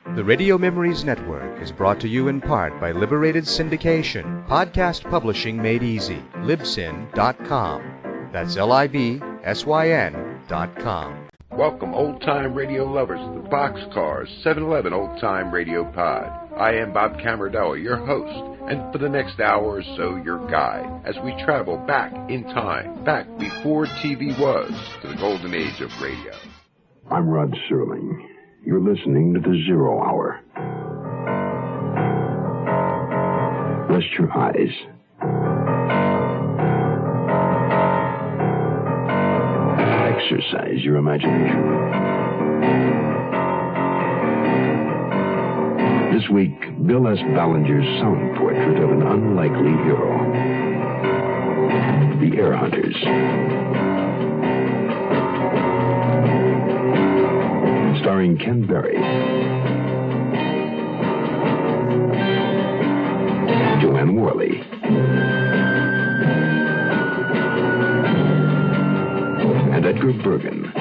The Radio Memories Network is brought to you in part by Liberated Syndication, podcast publishing made easy, libsyn.com. That's libsyn.com. Welcome, old-time radio lovers to the Boxcars 7-Eleven Old-Time Radio Pod. I am Bob Camarillo, your host, and for the next hour or so, your guide, as we travel back in time, back before TV was, to the golden age of radio. I'm Rod Serling. You're listening to the Zero Hour. Rest your eyes. Exercise your imagination. This week, Bill S. Ballinger's sound portrait of an unlikely hero. The Heir Hunters. Starring Ken Berry, Joanne Worley, and Edgar Bergen.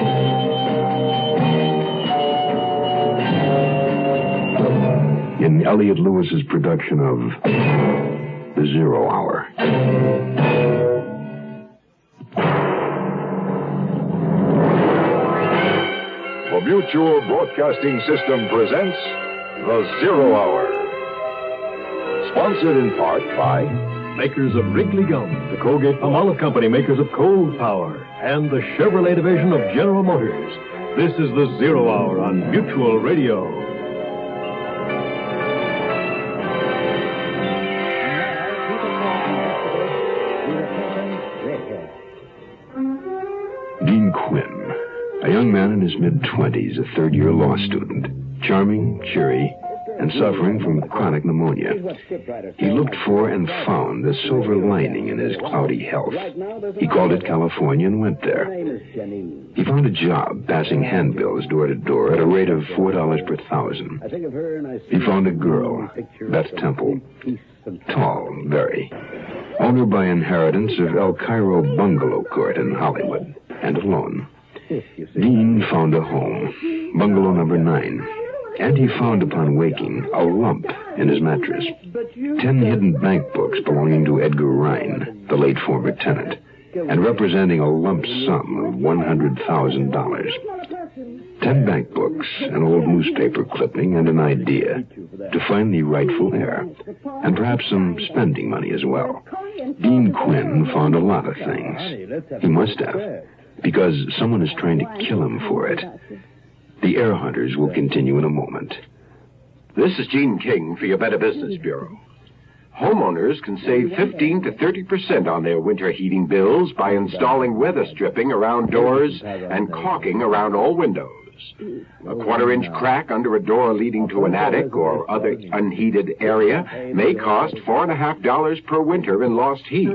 In Elliot Lewis's production of The Zero Hour. Mutual Broadcasting System presents The Zero Hour. Sponsored in part by makers of Wrigley Gum, the Colgate-Palmolive Company, makers of Cold Power, and the Chevrolet division of General Motors. This is The Zero Hour on Mutual Radio. Dean Quinn. A young man in his mid-20s, a third-year law student, charming, cheery, and suffering from chronic pneumonia. He looked for and found the silver lining in his cloudy health. He called it California and went there. He found a job passing handbills door to door at a rate of $4 per thousand. He found a girl, Beth Temple, tall, very, owner by inheritance of El Cairo Bungalow Court in Hollywood, and alone. Dean found a home, bungalow number 9, and he found upon waking a lump in his mattress. 10 hidden bank books belonging to Edgar Rhine, the late former tenant, and representing a lump sum of $100,000. 10 bank books, an old newspaper clipping, and an idea to find the rightful heir, and perhaps some spending money as well. Dean Quinn found a lot of things. He must have, because someone is trying to kill him for it. The Heir Hunters will continue in a moment. This is Gene King for your Better Business Bureau. Homeowners can save 15 to 30% on their winter heating bills by installing weather stripping around doors and caulking around all windows. A quarter-inch crack under a door leading to an attic or other unheated area may cost $4.50 per winter in lost heat.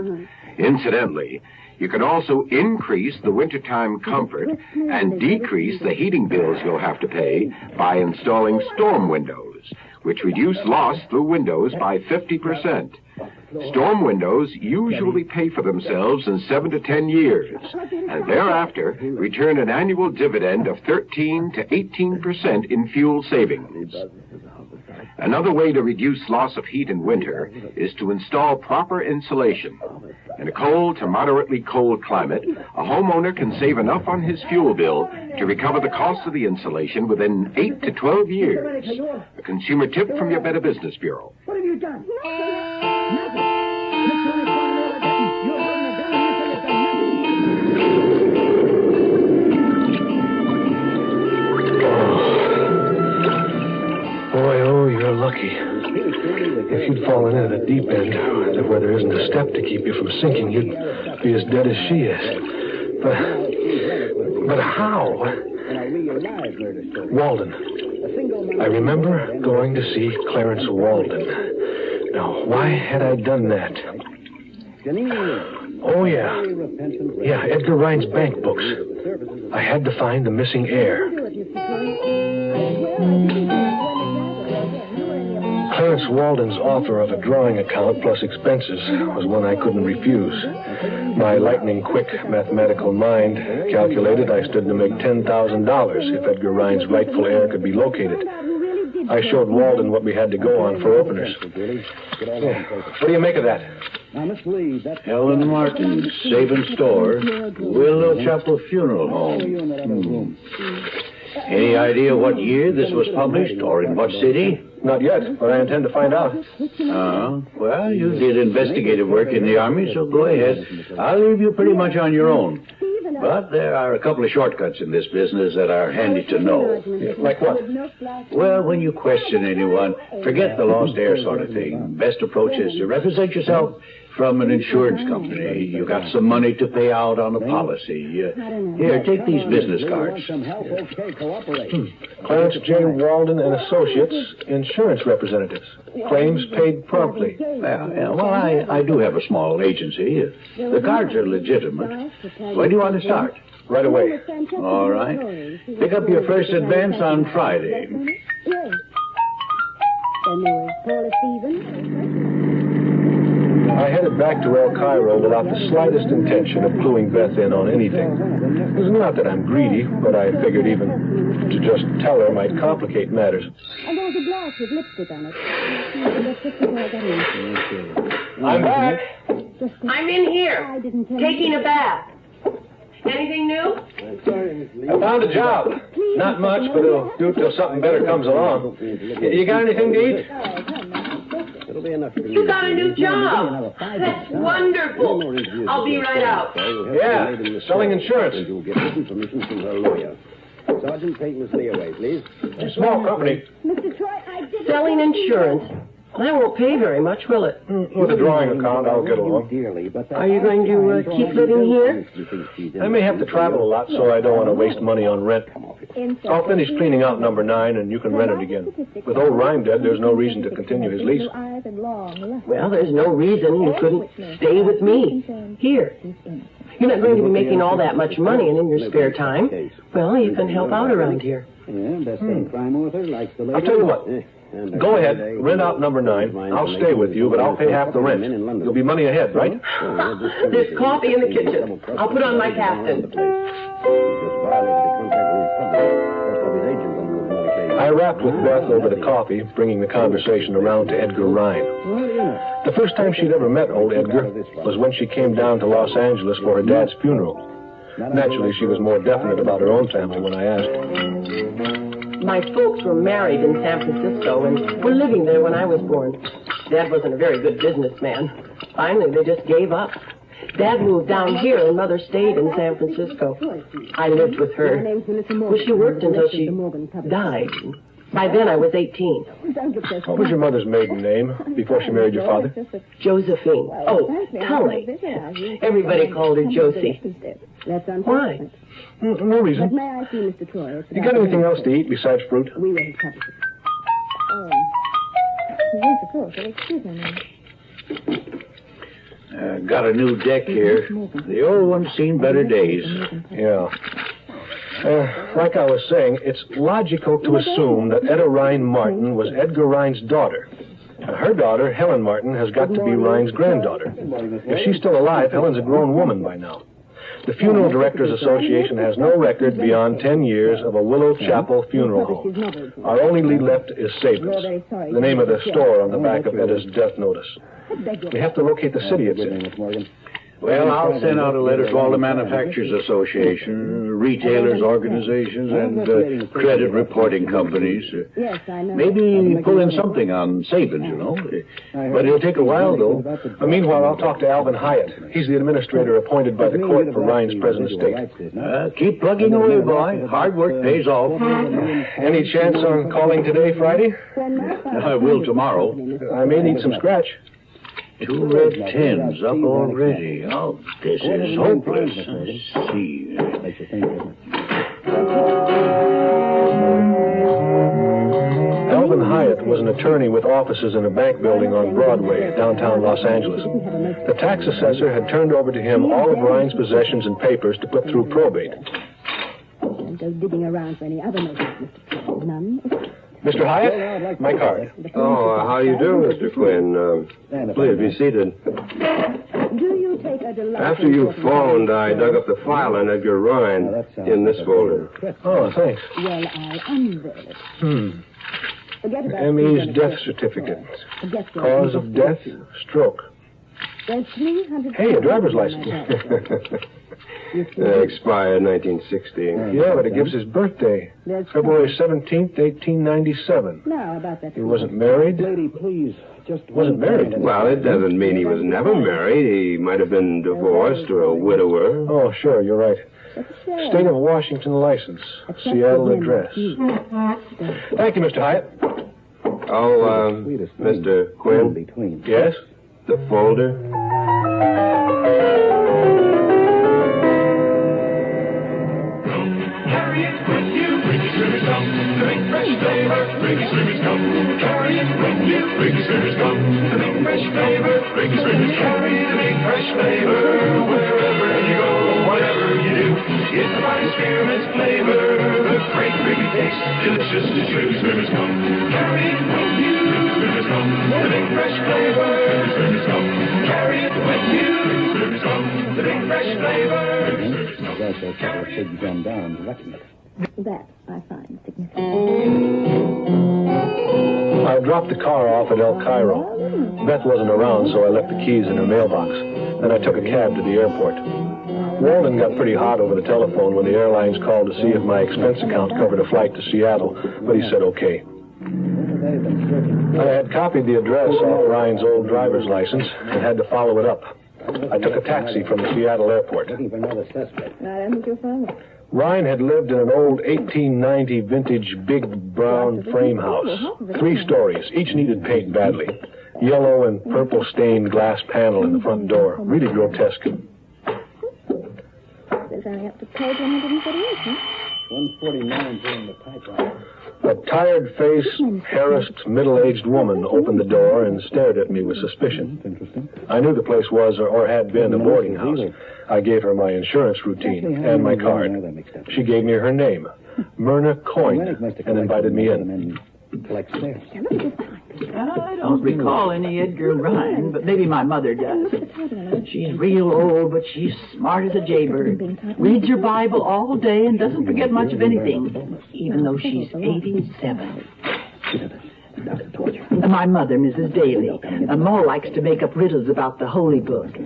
Incidentally, you can also increase the wintertime comfort and decrease the heating bills you'll have to pay by installing storm windows, which reduce loss through windows by 50%. Storm windows usually pay for themselves in 7 to 10 years, and thereafter return an annual dividend of 13 to 18% in fuel savings. Another way to reduce loss of heat in winter is to install proper insulation. In a cold to moderately cold climate, a homeowner can save enough on his fuel bill to recover the cost of the insulation within 8 to 12 years. A consumer tip from your Better Business Bureau. What have you done? Boy, oh, you're lucky. If you'd fallen in at a deep end where there isn't a step to keep you from sinking, you'd be as dead as she is. But how? Walden. I remember going to see Clarence Walden. Now, why had I done that? Oh, yeah. Yeah, Edgar Rhine's bank books. I had to find the missing heir. Clarence Walden's offer of a drawing account plus expenses was one I couldn't refuse. My lightning-quick mathematical mind calculated I stood to make $10,000 if Edgar Rhine's rightful heir could be located. I showed Walden what we had to go on for openers. What do you make of that? Helen Martin, Sabin Store, Willow Chapel Funeral Home. Any idea what year this was published or in what city? Not yet, but I intend to find out. Well, you did investigative work in the Army, so go ahead. I'll leave you pretty much on your own. But there are a couple of shortcuts in this business that are handy to know. Like what? Well, when you question anyone, forget the lost heir sort of thing. Best approach is to represent yourself from an insurance company. You got some money to pay out on a policy. Here, take these business cards. Clarence J. Walden and Associates, insurance representatives. Claims paid promptly. Well, I do have a small agency. The cards are legitimate. When do you want to start? Right away. All right. Pick up your first advance on Friday. I headed back to El Cairo without the slightest intention of cluing Beth in on anything. It's not that I'm greedy, but I figured even to just tell her might complicate matters. And there was a glass with lipstick on it. I'm back. I'm in here, taking a bath. Anything new? I found a job. Not much, but it'll do till something better comes along. You got anything to eat? You got a new job. That's wonderful. I'll be right out. Yeah, selling insurance. Sergeant, take Miss Lee away, please. A small company. Mr. Troy, I did... Selling insurance. That won't pay very much, will it? With a drawing account, I'll get along. Are you going to keep living here? I may have to travel a lot, so I don't want to waste money on rent. I'll finish cleaning out number 9, and you can rent it again. With old Rhyme dead, there's no reason to continue his lease. Well, there's no reason you couldn't stay with me. Here. You're not going to be making all that much money, and in your spare time, well, you can help out around here. I'll tell you what. Go ahead, rent out number 9. I'll stay with you, but I'll pay half the rent. You'll be money ahead, right? There's coffee in the kitchen. I'll put on my captain. I rapped with Beth over the coffee, bringing the conversation around to Edgar Rhine. The first time she'd ever met old Edgar was when she came down to Los Angeles for her dad's funeral. Naturally, she was more definite about her own family when I asked. My folks were married in San Francisco and were living there when I was born. Dad wasn't a very good businessman. Finally, they just gave up. Dad moved down here and Mother stayed in San Francisco. I lived with her. Well, she worked until she died. By then, I was 18. What was your mother's maiden name before she married your father? Josephine. Oh, Tully. Everybody called her Josie. Why? No reason. May I see Mr. Troy? You got anything else to eat besides fruit? We will have coffee. Oh. Yes, of course. Excuse me. Got a new deck here. The old one's seen better days. Yeah. Like I was saying, it's logical to assume that Etta Rhine Martin was Edgar Rhine's daughter. Her daughter, Helen Martin, has got to be Rhine's granddaughter. If she's still alive, Helen's a grown woman by now. The Funeral Directors Association has no record beyond 10 years of a Willow Chapel funeral home. Our only lead left is Sabin's, the name of the store on the back of Etta's death notice. We have to locate the city it's in. Well, I'll send out a letter to all the Manufacturers Association, retailers, organizations, and credit reporting companies. Maybe pull in something on Sabin, you know. But it'll take a while, though. Meanwhile, I'll talk to Alvin Hyatt. He's the administrator appointed by the court for Rhine's present estate. Keep plugging away, boy. Hard work pays off. Any chance on calling today, Friday? I will tomorrow. I may need some scratch. 2 red 10s up already. Oh, this is hopeless. Let's see. Alvin Hyatt was an attorney with offices in a bank building on Broadway, downtown Los Angeles. The tax assessor had turned over to him all of Rhine's possessions and papers to put through probate. Don't go digging around for any other motives, Mr. Troy. None. Mr. Hyatt, my card. Oh, how you do, Mr. Quinn? Please be seated. Do you take a delight... After you phoned, I dug up the file on Edgar Rhine in this folder. Oh, thanks. Well, I'll unveil it. ME's death certificate. Cause of death, stroke. Hey, a driver's license. Expired 1960. Yeah, but it gives his birthday. February 17th, 1897. Now, about that. He wasn't married? Lady, please, just wasn't married. Well, it doesn't mean he was never married. He might have been divorced or a widower. Oh, sure, you're right. State of Washington license. Seattle address. Thank you, Mr. Hyatt. Oh, Mr. Quinn? Yes? The folder? Carry it with you, Brady Swimmers come. The big fresh flavor, Brady Swimmers come. Carry it with you, Brady Swimmers come. The big fresh flavor, Brady Swimmers carry the big fresh flavor. Wherever you go, whatever you do, it's the fine spearmint flavor. The great Brady taste, delicious as Brady Swimmers come. Carry it with you, Brady Swimmers come. The big fresh flavor, Brady Swimmers come. Carry it with you, Brady Swimmers come. The big fresh flavor, Brady Swimmers come. That I find significant. I dropped the car off at El Cairo. Beth wasn't around, so I left the keys in her mailbox. Then I took a cab to the airport. Walden got pretty hot over the telephone when the airlines called to see if my expense account covered a flight to Seattle, but he said okay. I had copied the address off Ryan's old driver's license and had to follow it up. I took a taxi from the Seattle airport. Ryan had lived in an old 1890 vintage big brown frame house. 3 stories. Each needed paint badly. Yellow and purple stained glass panel in the front door. Really grotesque. There's only up to page 148, huh? 149 during the typewriter. A tired-faced, harassed, middle-aged woman opened the door and stared at me with suspicion. I knew the place was or had been a boarding house. I gave her my insurance routine and my card. She gave me her name, Myrna Coyne, and invited me in. I don't recall any Edgar Ryan, but maybe my mother does. She's real old, but she's smart as a jaybird. Reads her Bible all day and doesn't forget much of anything, even though she's 87. My mother, Mrs. Daly. Ma likes to make up riddles about the Holy Book.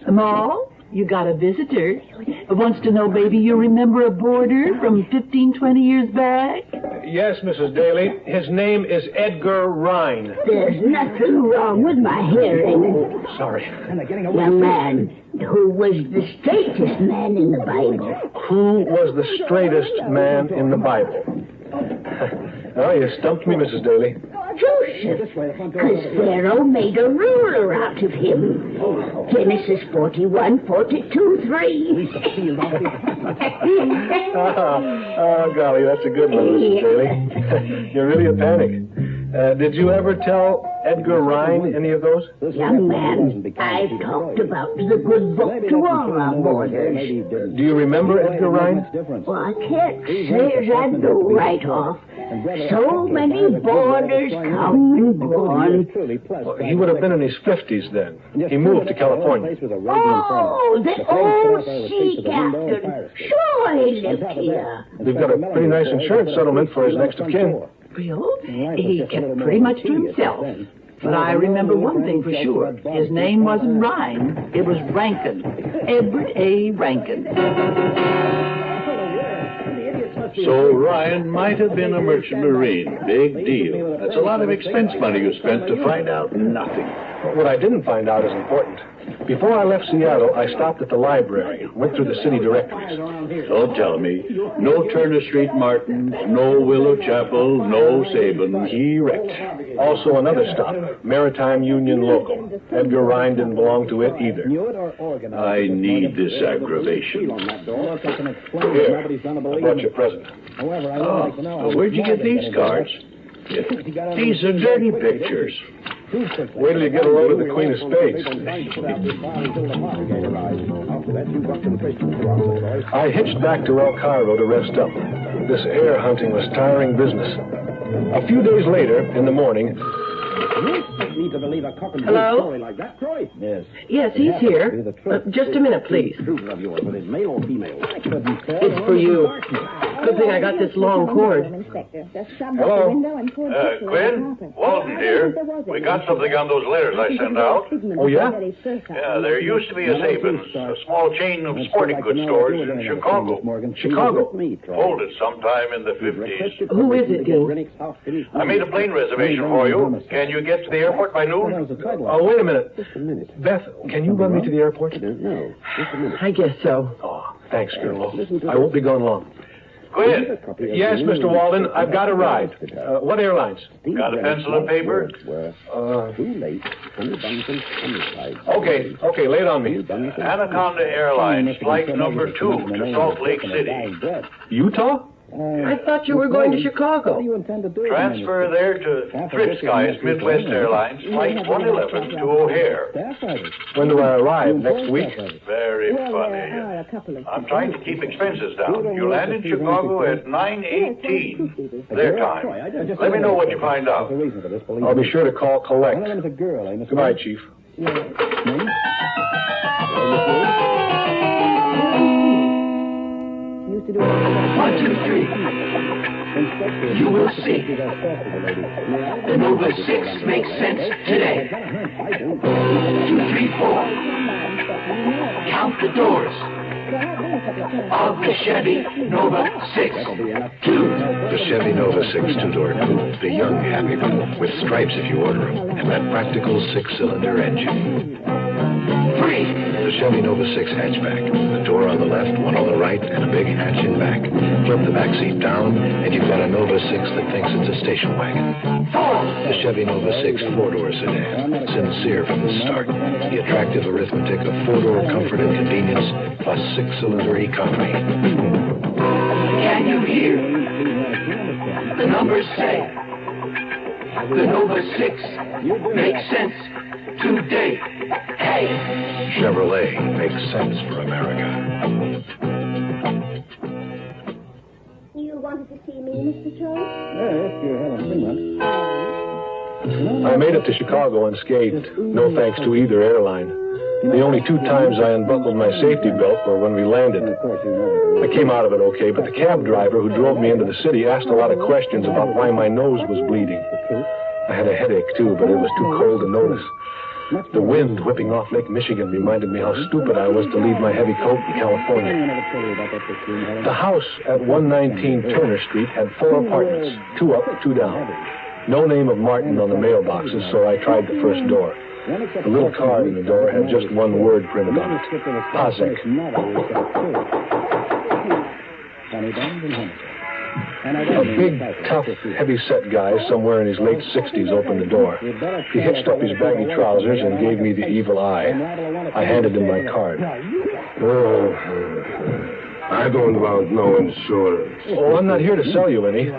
Ma, you got a visitor. Wants to know, baby, you remember a boarder from 15, 20 years back? Yes, Mrs. Daly. His name is Edgar Ryan. There's nothing wrong with my hearing. Sorry. Young man, who was the straightest man in the Bible? Who was the straightest man in the Bible? Oh, you stumped me, Mrs. Daly. Joseph, because Pharaoh made a ruler out of him. Genesis 41:42-3. Oh, golly, that's a good one, Mrs. Daly. You're really a panic. Did you ever tell Edgar Ryan any of those? Young man, I've talked about the good book to all our boarders. Do you remember Edgar Ryan? Well, I can't say as I do right off. So many boarders come and gone. Well, he would have been in his 50s then. He moved to California. Oh, the old sea captain. Sure, he lived here. We've got a pretty nice insurance settlement for his next of kin. Well, he kept pretty much to himself. But I remember one thing for sure. His name wasn't Ryan. It was Rankin. Edward A. Rankin. So Ryan might have been a merchant marine. Big deal. That's a lot of expense money you spent to find out nothing. What I didn't find out is important. Before I left Seattle, I stopped at the library, went through the city directories. Don't tell me. No Turner Street Martins, no Willow Chapel, no Sabin. He wrecked. Also another stop, Maritime Union Local. Edgar Ryan didn't belong to it either. I need this aggravation. Here, I brought you a present. Oh, where'd you get these cards? These are dirty pictures. Wait till you get a load of the Queen of Spades. I hitched back to El Cairo to rest up. This air hunting was tiring business. A few days later, in the morning, expect me to believe a cock and bull Hello? story like that, Troy? Yes. Yes, he's here. Just a minute, please. Of yours, whether it's male or female. I couldn't tell. It's for you. Good thing I got this long cord. Hello? Quinn? Walden here. We got something on those letters I sent out. Oh, yeah? Yeah, there used to be a Sabins, a small chain of sporting goods stores in Chicago. Chicago? Folded sometime in the 50s. Who is it, Dean? I made a plane reservation for you. Can you get to the airport by noon? Oh, wait a minute. Beth, can you run me to the airport? I guess so. Oh, thanks, girl. I won't be gone long. Quinn? Yes, Mr. Walden, I've got a ride. What airlines? Got a pencil and paper? Okay, lay it on me. Anaconda Airlines, flight number 2 to Salt Lake City. Utah? I thought you were going to Chicago. Transfer there to Thrift Skies Midwest Airlines, flight 111 to O'Hare. When do I arrive? Next week? Very funny. I'm trying to keep expenses down. You land in Chicago at 9:18 their time. Let me know what you find out. I'll be sure to call collect. Goodbye, Chief. One, two, three. You will see. The Nova 6 makes sense today. 2, 3, 4. Count the doors of the Chevy Nova 6. 2. The Chevy Nova 6 two-door coupe, the young happy one, with stripes if you order them, and that practical 6-cylinder engine. 3. The Chevy Nova 6 hatchback, the door on the left, one on the right, and a big hatch in back. Flip the back seat down, and you've got a Nova 6 that thinks it's a station wagon. 4. The Chevy Nova 6 four-door sedan, sincere from the start. The attractive arithmetic of four-door comfort and convenience, plus 6-cylinder economy. Can you hear? The numbers say the Nova 6 makes sense today. Hey! Chevrolet makes sense for America. You wanted to see me, Mr. Troy? Yes, you're Helen Fremont. I made it to Chicago unscathed, no thanks to either airline. The only 2 times I unbuckled my safety belt were when we landed. I came out of it okay, but the cab driver who drove me into the city asked a lot of questions about why my nose was bleeding. I had a headache, too, but it was too cold to notice. The wind whipping off Lake Michigan reminded me how stupid I was to leave my heavy coat in California. The house at 119 Turner Street had 4 apartments, 2 up, 2 down. No name of Martin on the mailboxes, so I tried the first door. The little card in the door had just one word printed on it. Pasek. A big, tough, heavy-set guy somewhere in his late 60s opened the door. He hitched up his baggy trousers and gave me the evil eye. I handed him my card. I don't want no insurance. Oh, I'm not here to sell you any,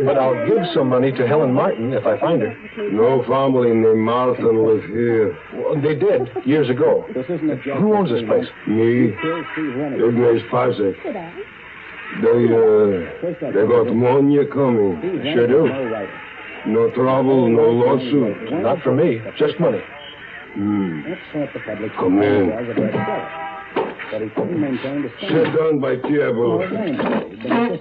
but I'll give some money to Helen Martin if I find her. No family named Martin live here. Well, they did, years ago. Who owns this place? Me, Ignace Pasek. They got money coming. Sure do. No trouble, no lawsuit. Not for me, just money. Come in. Sit down by table.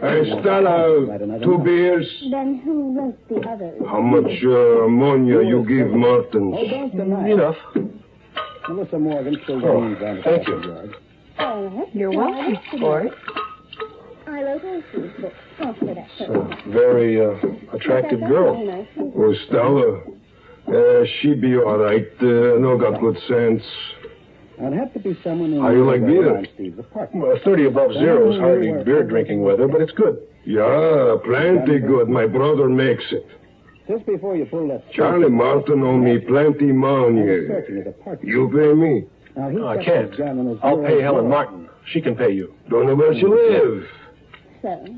Hey, Stella, 2 beers. Then who wrote the others? How much ammonia you give Martin? Enough. Melissa Morgan still Thank you. Oh, You're welcome, sport. I wrote all these books after that. Very attractive girl. Oh, Stella, she be all right. No got good sense. I'd have to be someone How you like beer? Well, 30 above zero is hardly beer drinking weather, but it's good. Yeah, plenty good. My brother makes it. Just before you pull that... Charlie Martin owe me plenty money. You pay me? I can't. I'll pay Helen Martin. She can pay you. Don't know where she lives.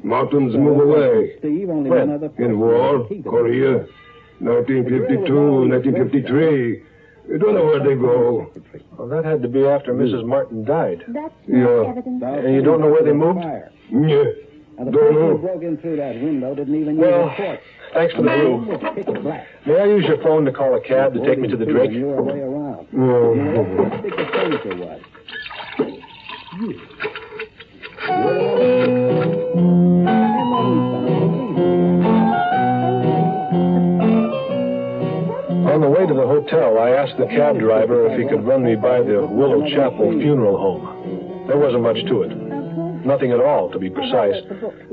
Martins move away. When? In war, Korea, 1952, 1953. You don't know where they go. Well, that had to be after Mrs. Martin died. Yeah. And you don't know where they moved? Yeah. Don't know. broke in through that window didn't even Well, thanks for the room. Maybe May I use your phone to call a cab to take me to the Drake? Your way around. Oh. Think the furniture was. On the way to the hotel, I asked the cab driver if he could run me by the Willow Chapel funeral home. There wasn't much to it. Nothing at all, to be precise.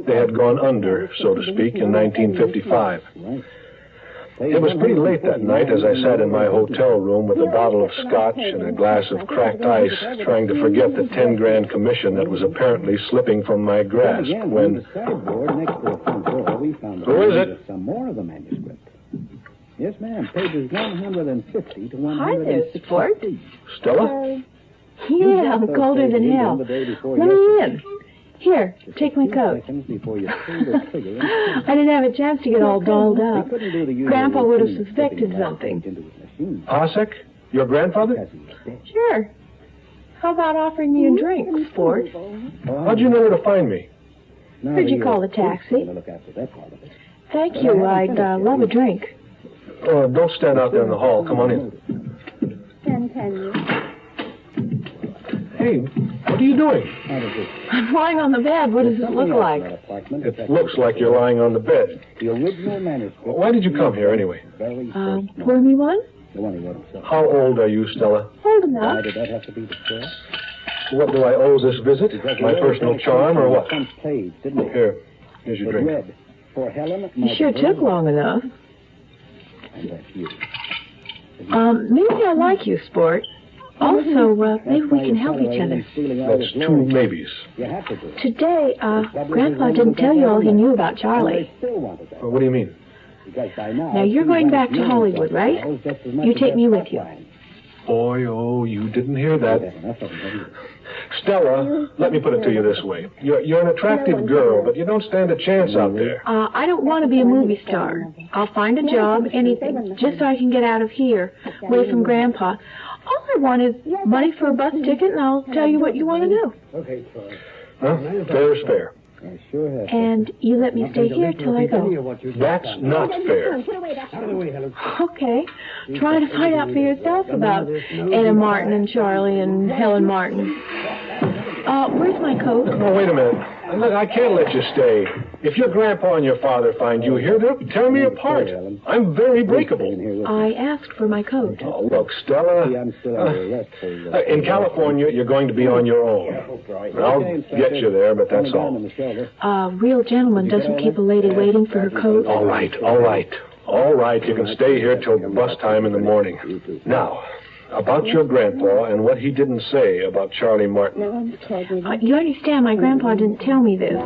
They had gone under, so to speak, in 1955. It was pretty late that night as I sat in my hotel room with a bottle of scotch and a glass of cracked ice, trying to forget the 10 grand commission that was apparently slipping from my grasp when... Who is it? Some more of the manuscript. Yes, ma'am. Pages 150 to 160. Hi there, Sport. Stella? Yeah, I'm colder than hell. Let me in. Here, take my coat. I didn't have a chance to get all dolled up. Grandpa would have suspected something. Osek? Your grandfather? Sure. How about offering me a drink, Sport? How'd you know where to find me? Heard you call a taxi. Thank you. I'd love a drink. Don't stand out there in the hall. Come on in. Can you? Hey, what are you doing? I'm lying on the bed. What does it look like? It looks like you're lying on the bed. The original manuscript. Why did you come here anyway? Pour me one? How old are you, Stella? Old enough. Did that have to be the first? What do I owe this visit? My personal charm or what? Here, here's your drink. For Helen, You sure took long enough. Maybe I like you, Sport. Also, maybe we can help each other. That's two maybes. Today, Grandpa didn't tell you all he knew about Charlie. What do you mean? Now, you're going back to Hollywood, right? You take me with you. Boy, oh, you didn't hear that. Stella, let me put it to you this way. You're an attractive girl, but you don't stand a chance out there. I don't want to be a movie star. I'll find a job, anything, just so I can get out of here, away from Grandpa. All I want is money for a bus ticket, and I'll tell you what you want to do. Huh? Fair is fair. And you let me stay here till I go. That's not fair. Okay. Try to find out for yourself about Etta Martin and Charlie and Helen Martin. Where's my coat? Oh, wait a minute. Look, I can't let you stay. If your grandpa and your father find you here, they'll tear me apart. I'm very breakable. I asked for my coat. Oh, look, Stella. In California, you're going to be on your own. I'll get you there, but that's all. A real gentleman doesn't keep a lady waiting for her coat. All right, all right. All right, you can stay here till bus time in the morning. Now, about your grandpa and what he didn't say about Charlie Martin. You understand, my grandpa didn't tell me this.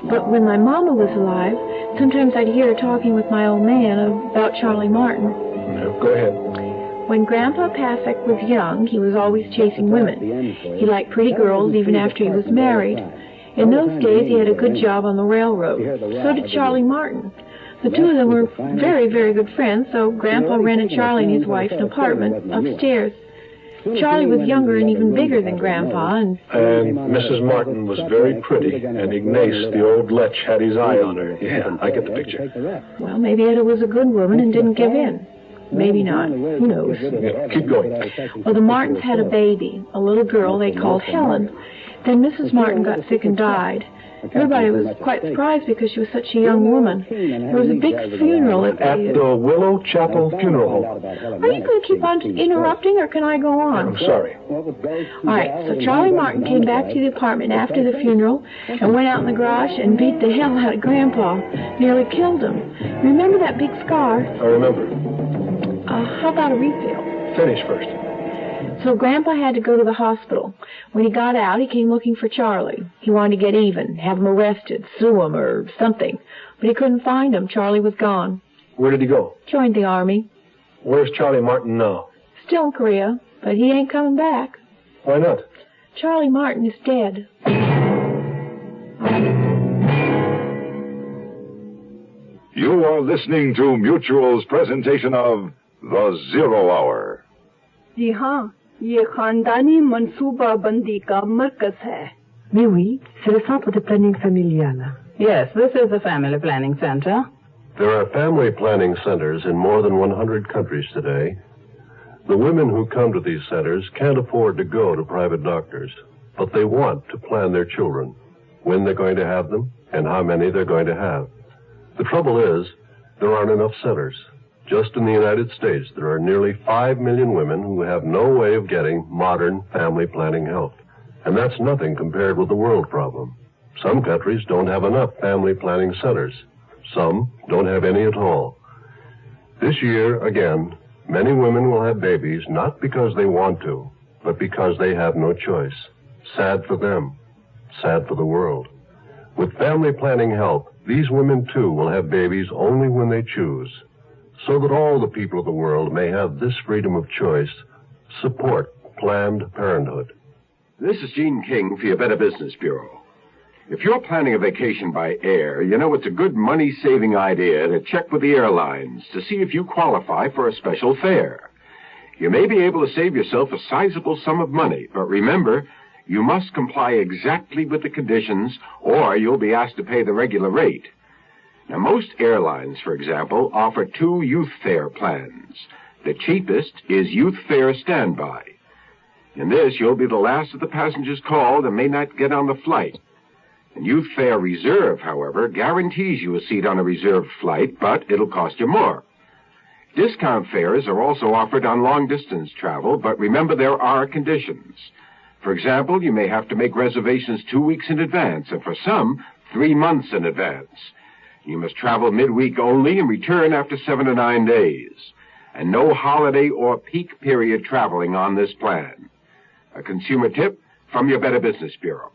But when my mama was alive, sometimes I'd hear her talking with my old man about Charlie Martin. No, go ahead. When Grandpa Pasek was young, he was always chasing women. He liked pretty girls even after he was married. In those days, he had a good job on the railroad. So did Charlie Martin. The two of them were very, very good friends, so Grandpa rented Charlie and his wife an apartment upstairs. Charlie was younger and even bigger than Grandpa, and Mrs. Martin was very pretty, and Ignace, the old lech, had his eye on her. Yeah, I get the picture. Well, maybe Etta was a good woman and didn't give in. Maybe not. Who knows? Yeah, keep going. Well, the Martins had a baby, a little girl they called Helen. Then Mrs. Martin got sick and died. Everybody was quite surprised because she was such a young woman. There was a big funeral at the Willow Chapel Funeral Home. Are you going to keep on interrupting, or can I go on? I'm sorry. All right, so Charlie Martin came back to the apartment after the funeral and went out in the garage and beat the hell out of Grandpa. Nearly killed him. Remember that big scar? I remember. How about a refill? Finish first. So Grandpa had to go to the hospital. When he got out, he came looking for Charlie. He wanted to get even, have him arrested, sue him or something. But he couldn't find him. Charlie was gone. Where did he go? Joined the Army. Where's Charlie Martin now? Still in Korea, but he ain't coming back. Why not? Charlie Martin is dead. You are listening to Mutual's presentation of The Zero Hour. जी हाँ, ये खानदानी मंसूबा बंदी का मरकज है. Mais oui, c'est le centre de planning familial. Yes, this is the family planning center. There are family planning centers in more than 100 countries today. The women who come to these centers can't afford to go to private doctors, but they want to plan their children, when they're going to have them, and how many they're going to have. The trouble is, there aren't enough centers. Just in the United States, there are nearly 5 million women who have no way of getting modern family planning help. And that's nothing compared with the world problem. Some countries don't have enough family planning centers. Some don't have any at all. This year, again, many women will have babies not because they want to, but because they have no choice. Sad for them. Sad for the world. With family planning help, these women too will have babies only when they choose. So that all the people of the world may have this freedom of choice, support Planned Parenthood. This is Gene King for your Better Business Bureau. If you're planning a vacation by air, you know it's a good money-saving idea to check with the airlines to see if you qualify for a special fare. You may be able to save yourself a sizable sum of money, but remember, you must comply exactly with the conditions or you'll be asked to pay the regular rate. Now, most airlines, for example, offer 2 youth fare plans. The cheapest is Youth Fare Standby. In this, you'll be the last of the passengers called and may not get on the flight. And Youth Fare Reserve, however, guarantees you a seat on a reserved flight, but it'll cost you more. Discount fares are also offered on long-distance travel, but remember there are conditions. For example, you may have to make reservations 2 weeks in advance, and for some, 3 months in advance. You must travel midweek only and return after 7 to 9 days. And no holiday or peak period traveling on this plan. A consumer tip from your Better Business Bureau.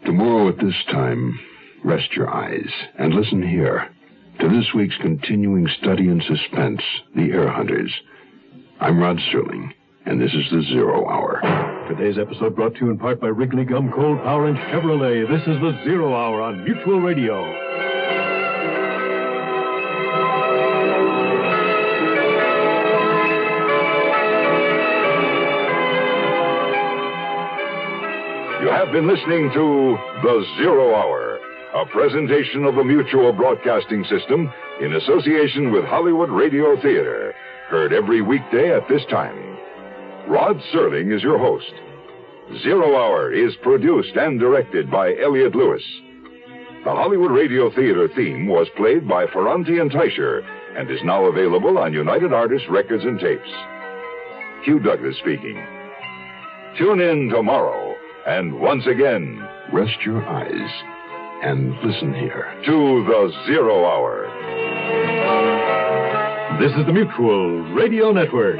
Tomorrow at this time, rest your eyes and listen here to this week's continuing study in suspense, The Air Hunters. I'm Rod Serling, and this is the Zero Hour. Today's episode brought to you in part by Wrigley Gum, Cold Power, and Chevrolet. This is the Zero Hour on Mutual Radio. You have been listening to The Zero Hour, a presentation of the Mutual Broadcasting System in association with Hollywood Radio Theater, heard every weekday at this time. Rod Serling is your host. Zero Hour is produced and directed by Elliott Lewis. The Hollywood Radio Theater theme was played by Ferranti and Teicher and is now available on United Artists Records and Tapes. Hugh Douglas speaking. Tune in tomorrow. And once again, rest your eyes and listen here to the Zero Hour. This is the Mutual Radio Network.